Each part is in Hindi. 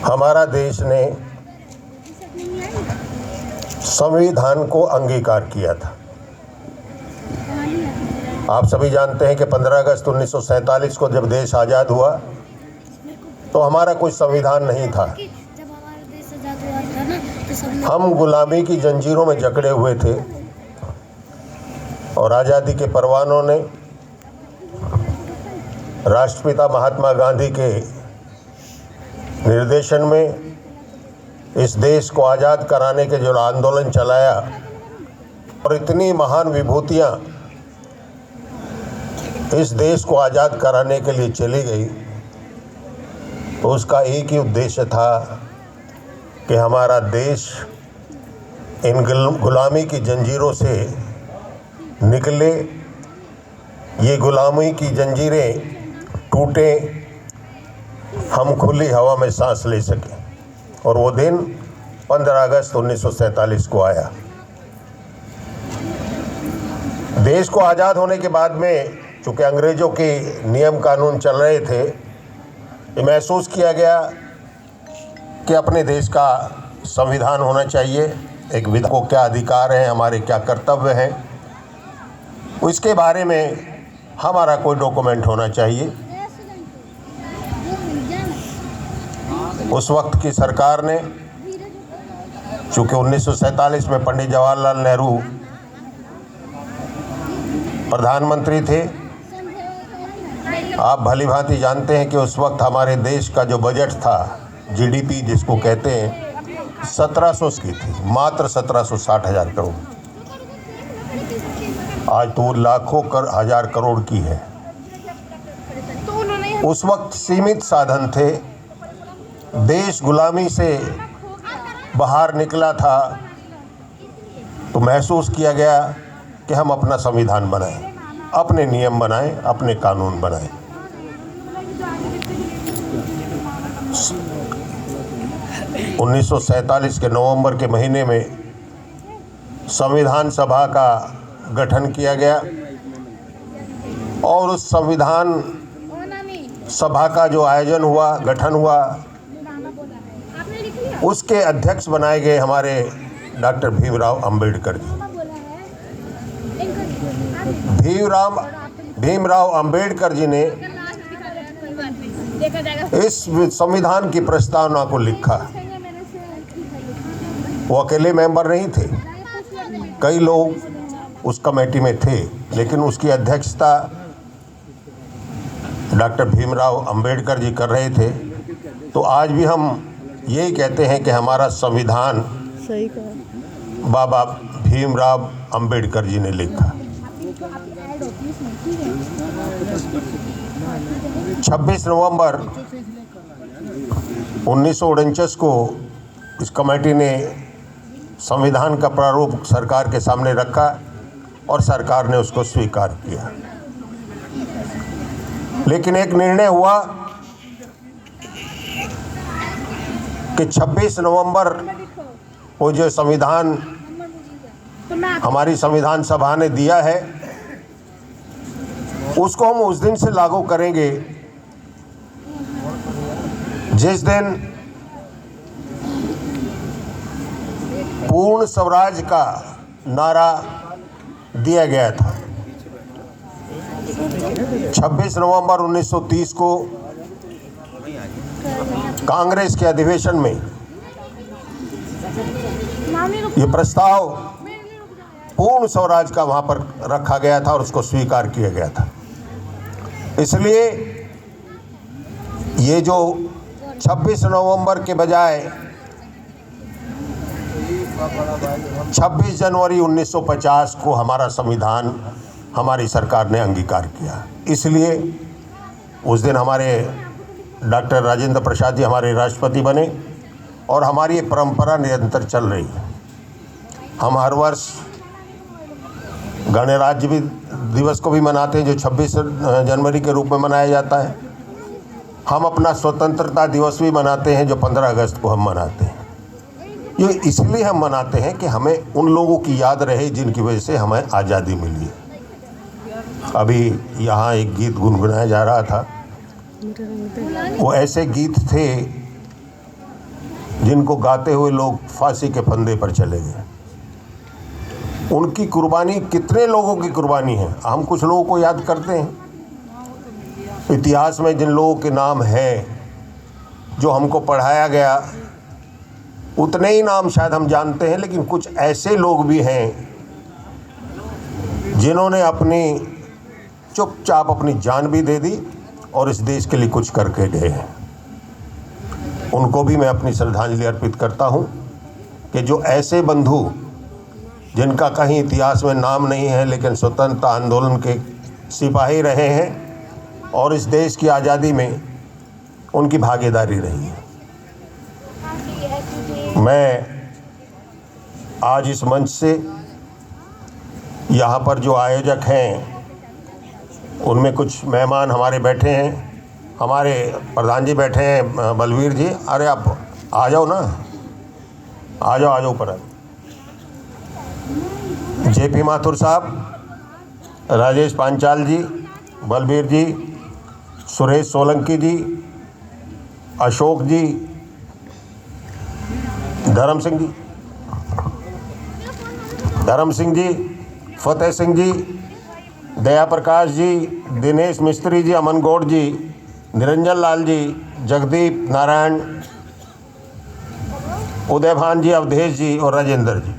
हमारा देश ने संविधान को अंगीकार किया था। आप सभी जानते हैं कि 15 अगस्त 1947 को जब देश आज़ाद हुआ तो हमारा कोई संविधान नहीं था। हम गुलामी की जंजीरों में जकड़े हुए थे और आज़ादी के परवानों ने राष्ट्रपिता महात्मा गांधी के निर्देशन में इस देश को आज़ाद कराने के जो आंदोलन चलाया और इतनी महान विभूतियाँ इस देश को आज़ाद कराने के लिए चली गई, तो उसका एक ही उद्देश्य था कि हमारा देश इन गुलामी की जंजीरों से निकले, ये गुलामी की जंजीरें टूटे, हम खुली हवा में सांस ले सकें। और वो दिन 15 अगस्त 1947 को आया। देश को आज़ाद होने के बाद में चूँकि अंग्रेज़ों के नियम कानून चल रहे थे, ये महसूस किया गया कि अपने देश का संविधान होना चाहिए, एक विधान को क्या अधिकार हैं, हमारे क्या कर्तव्य हैं, उसके बारे में हमारा कोई डॉक्यूमेंट होना चाहिए। उस वक्त की सरकार ने, चूँकि 1947 में पंडित जवाहरलाल नेहरू प्रधानमंत्री थे, आप भली भांति जानते हैं कि उस वक्त हमारे देश का जो बजट था, जीडीपी जिसको कहते हैं, 1700 की थी, मात्र 1760,000 करोड़। आज तो लाखों हजार करोड़ की है। उस वक्त सीमित साधन थे, देश गुलामी से बाहर निकला था, तो महसूस किया गया कि हम अपना संविधान बनाएं, अपने नियम बनाएं, अपने कानून बनाएं। 1947 के नवंबर के महीने में संविधान सभा का गठन किया गया और उस संविधान सभा का जो आयोजन हुआ, गठन हुआ, उसके अध्यक्ष बनाए गए हमारे डॉक्टर भीमराव अंबेडकर जी। भीमराव अंबेडकर जी ने इस संविधान की प्रस्तावना को लिखा। वो अकेले मेंबर नहीं थे, कई लोग उस कमेटी में थे, लेकिन उसकी अध्यक्षता डॉक्टर भीमराव अंबेडकर जी कर रहे थे। तो आज भी हम यही कहते हैं कि हमारा संविधान बाबा भीमराव अंबेडकर जी ने लिखा। 26 नवंबर 1949 को इस कमेटी ने संविधान का प्रारूप सरकार के सामने रखा और सरकार ने उसको स्वीकार किया। लेकिन एक निर्णय हुआ कि 26 नवंबर को जो संविधान हमारी संविधान सभा ने दिया है, उसको हम उस दिन से लागू करेंगे जिस दिन पूर्ण स्वराज का नारा दिया गया था। 26 नवंबर 1930 को कांग्रेस के अधिवेशन में ये प्रस्ताव पूर्ण स्वराज का वहाँ पर रखा गया था और उसको स्वीकार किया गया था। इसलिए ये जो 26 नवंबर के बजाय 26 जनवरी 1950 को हमारा संविधान हमारी सरकार ने अंगीकार किया। इसलिए उस दिन हमारे डॉक्टर राजेंद्र प्रसाद जी हमारे राष्ट्रपति बने और हमारी ये परंपरा निरंतर चल रही है। हम हर वर्ष गणराज्य दिवस को भी मनाते हैं, जो 26 जनवरी के रूप में मनाया जाता है। हम अपना स्वतंत्रता दिवस भी मनाते हैं, जो 15 अगस्त को हम मनाते हैं। ये इसलिए हम मनाते हैं कि हमें उन लोगों की याद रहे जिनकी वजह से हमें आज़ादी मिली। अभी यहाँ एक गीत गुनगुनाया जा रहा था, वो ऐसे गीत थे जिनको गाते हुए लोग फांसी के फंदे पर चले गए। उनकी कुर्बानी कितने लोगों की कुर्बानी है, हम कुछ लोगों को याद करते हैं। इतिहास में जिन लोगों के नाम हैं जो हमको पढ़ाया गया, उतने ही नाम शायद हम जानते हैं, लेकिन कुछ ऐसे लोग भी हैं जिन्होंने अपनी चुपचाप अपनी जान भी दे दी और इस देश के लिए कुछ करके गए हैं। उनको भी मैं अपनी श्रद्धांजलि अर्पित करता हूं कि जो ऐसे बंधु जिनका कहीं इतिहास में नाम नहीं है लेकिन स्वतंत्रता आंदोलन के सिपाही रहे हैं और इस देश की आज़ादी में उनकी भागीदारी रही है। मैं आज इस मंच से यहाँ पर जो आयोजक हैं उनमें कुछ मेहमान हमारे बैठे हैं, हमारे प्रधान जी बैठे हैं बलवीर जी, अरे आप आ जाओ ना, आ जाओ ऊपर। जेपी माथुर साहब, राजेश पांचाल जी, बलबीर जी, सुरेश सोलंकी जी, अशोक जी, धर्म सिंह जी, फतेह सिंह जी, दया प्रकाश जी, दिनेश मिस्त्री जी, अमन गौड़ जी, निरंजन लाल जी, जगदीप नारायण, उदय भान जी, अवधेश जी और राजेंद्र जी,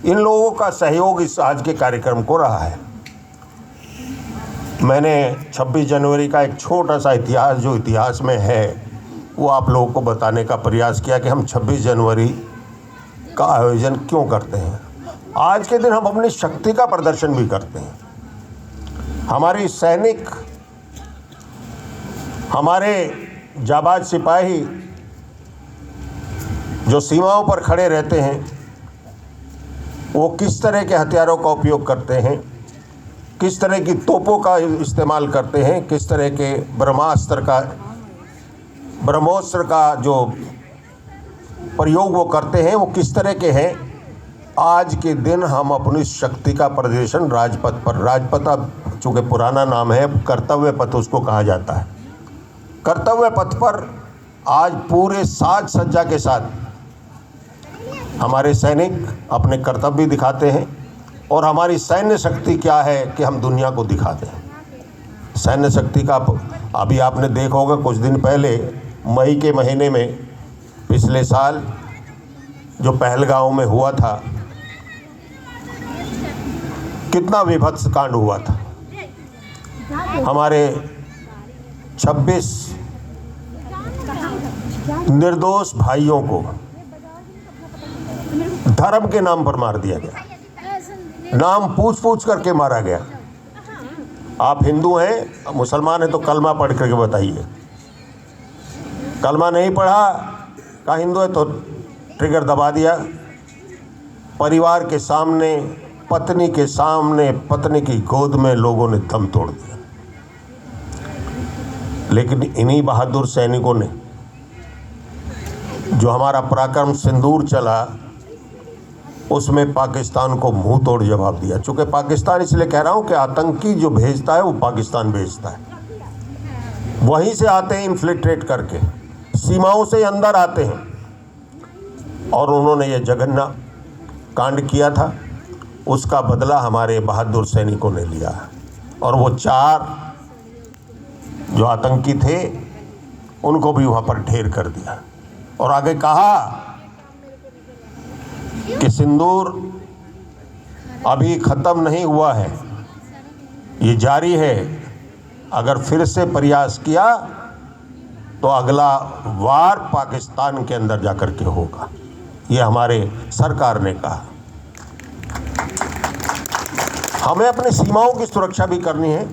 इन लोगों का सहयोग इस आज के कार्यक्रम को रहा है। मैंने 26 जनवरी का एक छोटा सा इतिहास जो इतिहास में है वो आप लोगों को बताने का प्रयास किया कि हम 26 जनवरी का आयोजन क्यों करते हैं। आज के दिन हम अपनी शक्ति का प्रदर्शन भी करते हैं। हमारे सैनिक, हमारे जाबाज सिपाही जो सीमाओं पर खड़े रहते हैं, वो किस तरह के हथियारों का उपयोग करते हैं, किस तरह की तोपों का इस्तेमाल करते हैं, किस तरह के ब्रह्मोस्त्र का जो प्रयोग वो करते हैं, वो किस तरह के हैं। आज के दिन हम अपनी शक्ति का प्रदर्शन राजपथ पर, राजपथ अब चूँकि पुराना नाम है, कर्तव्य पथ उसको कहा जाता है, कर्तव्य पथ पर आज पूरे साज सज्जा के साथ हमारे सैनिक अपने कर्तव्य दिखाते हैं। और हमारी सैन्य शक्ति क्या है कि हम दुनिया को दिखाते हैं। सैन्य शक्ति का अभी आपने देखा होगा, कुछ दिन पहले मई के महीने में पिछले साल जो पहलगांव में हुआ था, कितना विभत्स कांड हुआ था। हमारे 26 निर्दोष भाइयों को धर्म के नाम पर मार दिया गया, नाम पूछ करके मारा गया। आप हिंदू हैं, मुसलमान हैं तो कलमा पढ़ करके बताइए। कलमा नहीं पढ़ा, का हिंदू है तो ट्रिगर दबा दिया। परिवार के सामने, पत्नी के सामने, पत्नी की गोद में लोगों ने दम तोड़ दिया। लेकिन इन्हीं बहादुर सैनिकों ने, जो हमारा पराक्रम सिंदूर चला, उसमें पाकिस्तान को मुंह तोड़ जवाब दिया। चूँकि पाकिस्तान, इसलिए कह रहा हूँ कि आतंकी जो भेजता है वो पाकिस्तान भेजता है, वहीं से आते हैं इन्फिल्ट्रेट करके, सीमाओं से अंदर आते हैं। और उन्होंने ये जघन्य कांड किया था, उसका बदला हमारे बहादुर सैनिकों ने लिया। और वो 4 जो आतंकी थे उनको भी वहाँ पर ढेर कर दिया। और आगे कहा कि सिंदूर अभी ख़त्म नहीं हुआ है, ये जारी है। अगर फिर से प्रयास किया तो अगला वार पाकिस्तान के अंदर जाकर के होगा, ये हमारे सरकार ने कहा। हमें अपनी सीमाओं की सुरक्षा भी करनी है,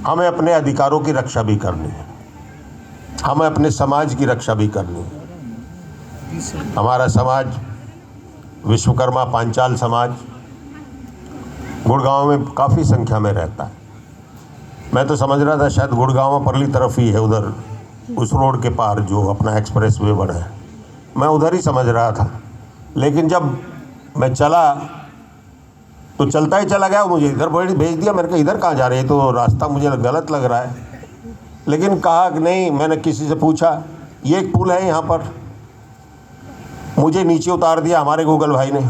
हमें अपने अधिकारों की रक्षा भी करनी है, हमें अपने समाज की रक्षा भी करनी है। हमारा समाज विश्वकर्मा पांचाल समाज गुड़गांव में काफ़ी संख्या में रहता है। मैं तो समझ रहा था शायद गुड़गांव परली तरफ ही है, उधर उस रोड के पार जो अपना एक्सप्रेस वे बना है, मैं उधर ही समझ रहा था। लेकिन जब मैं चला तो चलता ही चला गया, मुझे इधर भेज दिया। मैंने कहा इधर कहाँ जा रहे हैं, तो रास्ता मुझे गलत लग रहा है। लेकिन कहा कि नहीं, मैंने किसी से पूछा ये एक पुल है यहाँ पर, मुझे नीचे उतार दिया हमारे गूगल भाई ने,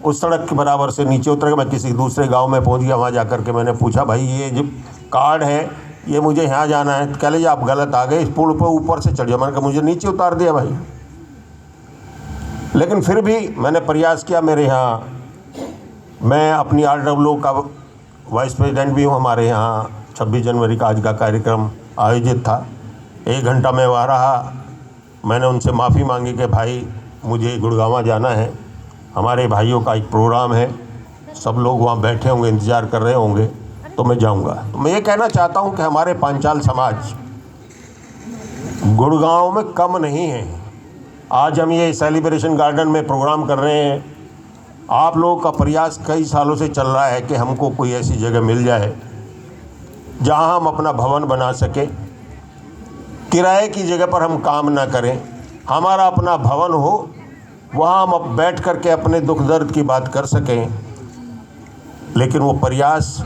उस सड़क के बराबर से नीचे उतर के मैं किसी दूसरे गांव में पहुंच गया। वहाँ जा कर के मैंने पूछा, भाई ये जो कार्ड है ये मुझे यहाँ जाना है। कह लीजिए आप गलत आ गए, इस पुल पर ऊपर से चढ़ जाओ। मैंने कहा मुझे नीचे उतार दिया भाई। लेकिन फिर भी मैंने प्रयास किया। मेरे यहाँ, मैं अपनी RWO का वाइस प्रेसिडेंट भी हूँ। हमारे यहाँ 26 जनवरी का आज का कार्यक्रम आयोजित था। 1 घंटा मैं वहाँ रहा। मैंने उनसे माफ़ी मांगी कि भाई मुझे गुड़गांव जाना है, हमारे भाइयों का एक प्रोग्राम है, सब लोग वहाँ बैठे होंगे, इंतज़ार कर रहे होंगे, तो मैं जाऊँगा। तो मैं ये कहना चाहता हूँ कि हमारे पांचाल समाज गुड़गांव में कम नहीं है। आज हम ये सेलिब्रेशन गार्डन में प्रोग्राम कर रहे हैं। आप लोगों का प्रयास कई सालों से चल रहा है कि हमको कोई ऐसी जगह मिल जाए जहाँ हम अपना भवन बना सकें, किराए की जगह पर हम काम ना करें, हमारा अपना भवन हो, वहाँ हम अब बैठ कर के अपने दुख दर्द की बात कर सकें। लेकिन वो प्रयास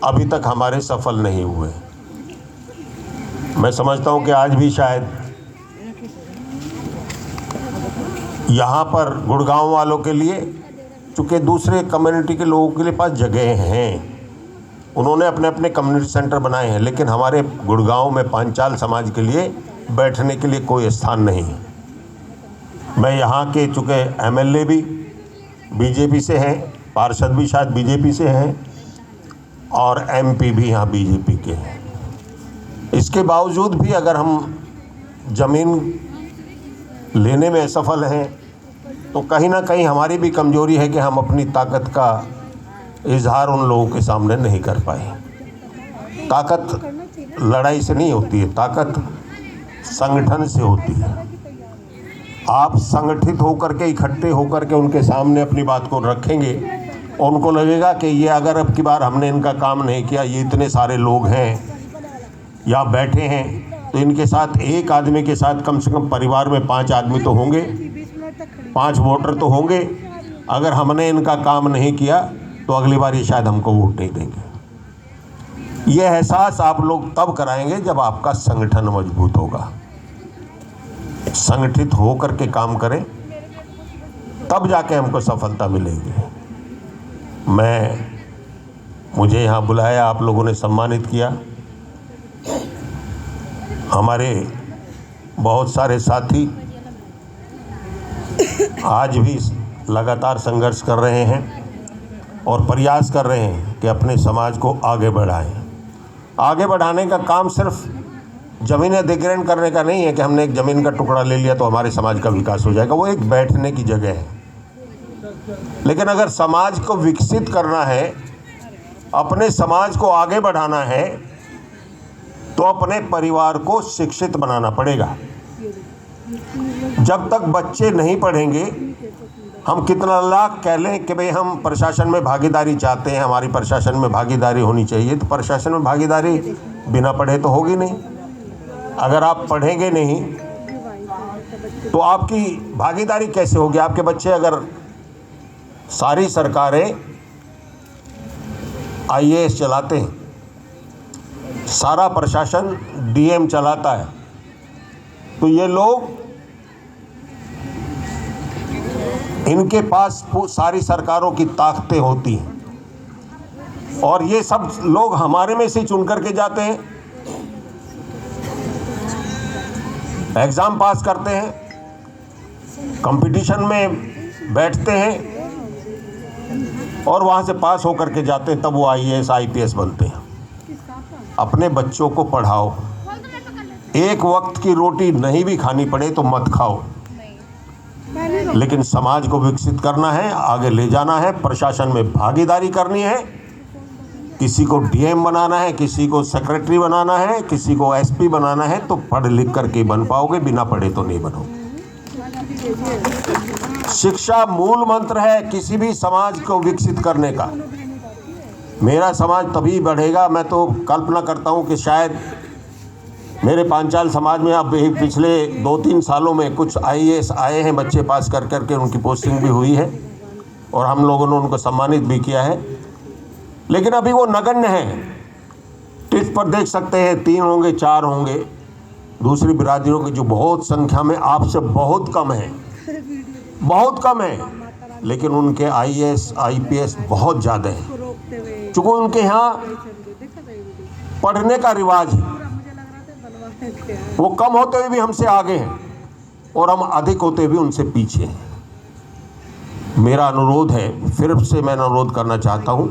अभी तक हमारे सफल नहीं हुए। मैं समझता हूँ कि आज भी शायद यहाँ पर गुड़गांव वालों के लिए, चूँकि दूसरे कम्युनिटी के लोगों के लिए पास जगह हैं, उन्होंने अपने अपने कम्युनिटी सेंटर बनाए हैं, लेकिन हमारे गुड़गांव में पांचाल समाज के लिए बैठने के लिए कोई स्थान नहीं है। मैं यहाँ के चूँकि MLA भी BJP से हैं, पार्षद भी शायद BJP से हैं, और MP भी यहाँ BJP के हैं। इसके बावजूद भी अगर हम ज़मीन लेने में असफल हैं तो कहीं ना कहीं हमारी भी कमजोरी है कि हम अपनी ताकत का इजहार उन लोगों के सामने नहीं कर पाए। ताकत लड़ाई से नहीं होती है, ताकत संगठन से होती है। आप संगठित होकर के, इकट्ठे होकर के उनके सामने अपनी बात को रखेंगे और उनको लगेगा कि ये अगर अब की बार हमने इनका काम नहीं किया, ये इतने सारे लोग हैं यहाँ बैठे हैं, तो इनके साथ एक आदमी के साथ कम से कम परिवार में 5 आदमी तो होंगे, 5 वोटर तो होंगे। अगर हमने इनका काम नहीं किया तो अगली बार ये शायद हमको वोट नहीं देंगे। ये एहसास आप लोग तब कराएंगे जब आपका संगठन मजबूत होगा। संगठित होकर के काम करें, तब जाके हमको सफलता मिलेगी। मुझे यहाँ बुलाया, आप लोगों ने सम्मानित किया। हमारे बहुत सारे साथी आज भी लगातार संघर्ष कर रहे हैं और प्रयास कर रहे हैं कि अपने समाज को आगे बढ़ाएं। आगे बढ़ाने का काम सिर्फ ज़मीन अधिग्रहण करने का नहीं है कि हमने एक ज़मीन का टुकड़ा ले लिया तो हमारे समाज का विकास हो जाएगा। वो एक बैठने की जगह है। लेकिन अगर समाज को विकसित करना है, अपने समाज को आगे बढ़ाना है, तो अपने परिवार को शिक्षित बनाना पड़ेगा। जब तक बच्चे नहीं पढ़ेंगे, हम कितना लाख कह लें कि भाई हम प्रशासन में भागीदारी चाहते हैं, हमारी प्रशासन में भागीदारी होनी चाहिए, तो प्रशासन में भागीदारी बिना पढ़े तो होगी नहीं। अगर आप पढ़ेंगे नहीं तो आपकी भागीदारी कैसे होगी? आपके बच्चे, अगर सारी सरकारें IAS चलाते हैं, सारा प्रशासन DM चलाता है, तो ये लोग, इनके पास सारी सरकारों की ताकतें होती हैं और ये सब लोग हमारे में से चुन करके जाते हैं, एग्ज़ाम पास करते हैं, कंपटीशन में बैठते हैं और वहाँ से पास होकर के जाते हैं, तब वो IAS IPS बनते हैं। अपने बच्चों को पढ़ाओ। एक वक्त की रोटी नहीं भी खानी पड़े तो मत खाओ, लेकिन समाज को विकसित करना है, आगे ले जाना है, प्रशासन में भागीदारी करनी है। किसी को DM बनाना है, किसी को सेक्रेटरी बनाना है, किसी को SP बनाना है, तो पढ़ लिख करके बन पाओगे, बिना पढ़े तो नहीं बनोगे। शिक्षा मूल मंत्र है किसी भी समाज को विकसित करने का। मेरा समाज तभी बढ़ेगा, मैं तो कल्पना करता हूँ कि शायद मेरे पांचाल समाज में अब पिछले 2-3 सालों में कुछ IAS आए हैं, बच्चे पास कर करके उनकी पोस्टिंग भी हुई है और हम लोगों ने उनको सम्मानित भी किया है, लेकिन अभी वो नगण्य हैं। टिट पर देख सकते हैं 3 होंगे, 4 होंगे, दूसरी बिरादरियों की जो बहुत संख्या में आपसे बहुत कम है, लेकिन उनके आईएएस आईपीएस बहुत ज़्यादा हैं। चूँकि उनके यहाँ पढ़ने का रिवाज है, वो कम होते हुए भी हमसे आगे हैं और हम अधिक होते हुए भी उनसे पीछे हैं। मेरा अनुरोध है, फिर से मैं अनुरोध करना चाहता हूँ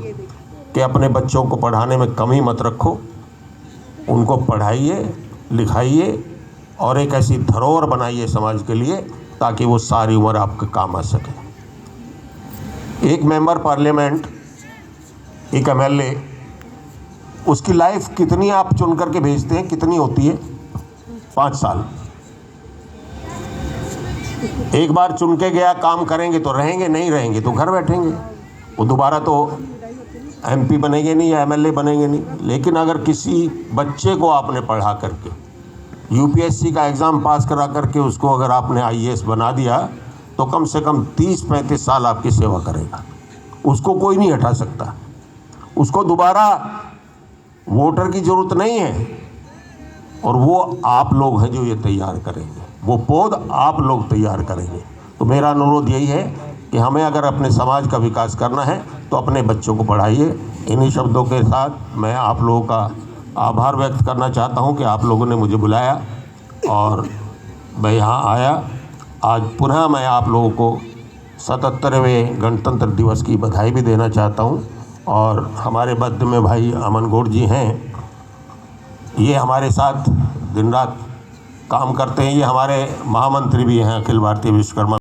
कि अपने बच्चों को पढ़ाने में कमी मत रखो, उनको पढ़ाइए लिखाइए और एक ऐसी धरोहर बनाइए समाज के लिए ताकि वो सारी उम्र आपके काम आ सके। एक मेंबर पार्लियामेंट, एक एमएलए, उसकी लाइफ कितनी आप चुन करके भेजते हैं, कितनी होती है? 5 साल। एक बार चुन के गया, काम करेंगे तो रहेंगे, नहीं रहेंगे तो घर बैठेंगे, वो दोबारा तो एमपी बनेंगे नहीं या एमएलए बनेंगे नहीं। लेकिन अगर किसी बच्चे को आपने पढ़ा करके यूपीएससी का एग्ज़ाम पास करा करके उसको अगर आपने आईएएस बना दिया तो कम से कम 30-35 साल आपकी सेवा करेगा, उसको कोई नहीं हटा सकता। उसको दोबारा वोटर की ज़रूरत नहीं है और वो आप लोग हैं जो ये तैयार करेंगे, वो पौध आप लोग तैयार करेंगे। तो मेरा अनुरोध यही है कि हमें अगर अपने समाज का विकास करना है तो अपने बच्चों को पढ़ाइए। इन्हीं शब्दों के साथ मैं आप लोगों का आभार व्यक्त करना चाहता हूं कि आप लोगों ने मुझे बुलाया और मैं यहाँ आया। आज पुनः मैं आप लोगों को 77वें गणतंत्र दिवस की बधाई भी देना चाहता हूं। और हमारे मध्य में भाई अमन गौड़ जी हैं, ये हमारे साथ दिन रात काम करते हैं, ये हमारे महामंत्री भी हैं अखिल भारतीय विश्वकर्मा